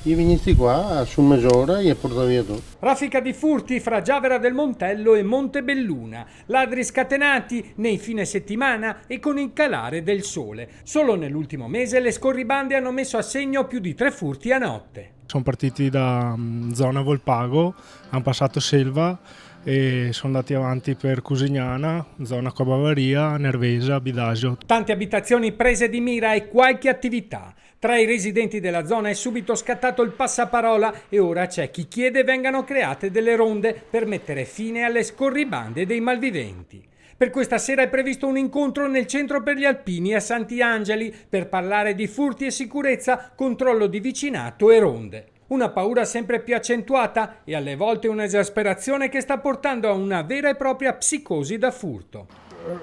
Io venissi qua su mezz'ora e porto via tutto. Raffica di furti fra Giavera del Montello e Montebelluna, ladri scatenati nei fine settimana e con il calare del sole. Solo nell'ultimo mese le scorribande hanno messo a segno più di 3 furti a notte. Sono partiti da zona Volpago, hanno passato Selva e sono andati avanti per Cusignana, zona Cobavaria, Nervesa, Bidasio. Tante abitazioni prese di mira e qualche attività. Tra i residenti della zona è subito scattato il passaparola e ora c'è chi chiede vengano create delle ronde per mettere fine alle scorribande dei malviventi. Per questa sera è previsto un incontro nel centro per gli alpini a Santi Angeli per parlare di furti e sicurezza, controllo di vicinato e ronde. Una paura sempre più accentuata e alle volte un'esasperazione che sta portando a una vera e propria psicosi da furto.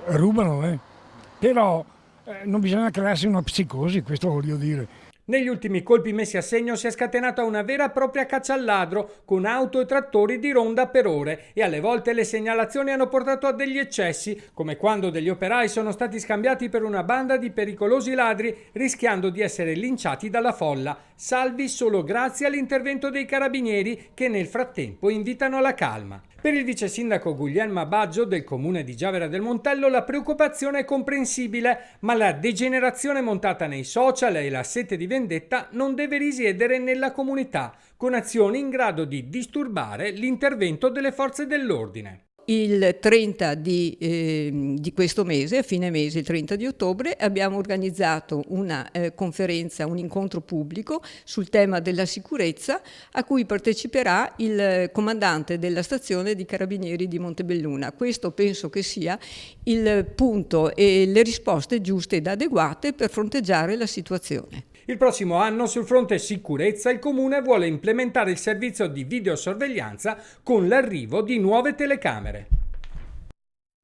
Rubano, però non bisogna crearsi una psicosi, questo voglio dire. Negli ultimi colpi messi a segno si è scatenata una vera e propria caccia al ladro con auto e trattori di ronda per ore e alle volte le segnalazioni hanno portato a degli eccessi, come quando degli operai sono stati scambiati per una banda di pericolosi ladri rischiando di essere linciati dalla folla, salvi solo grazie all'intervento dei carabinieri che nel frattempo invitano alla calma. Per il vice sindaco Guglielmo Baggio del comune di Giavera del Montello la preoccupazione è comprensibile, ma la degenerazione montata nei social e la sete di vendetta non deve risiedere nella comunità, con azioni in grado di disturbare l'intervento delle forze dell'ordine. Il 30 di questo mese, a fine mese, il 30 di ottobre, abbiamo organizzato una conferenza, un incontro pubblico sul tema della sicurezza a cui parteciperà il comandante della stazione di Carabinieri di Montebelluna. Questo penso che sia il punto e le risposte giuste ed adeguate per fronteggiare la situazione. Il prossimo anno sul fronte sicurezza il Comune vuole implementare il servizio di videosorveglianza con l'arrivo di nuove telecamere.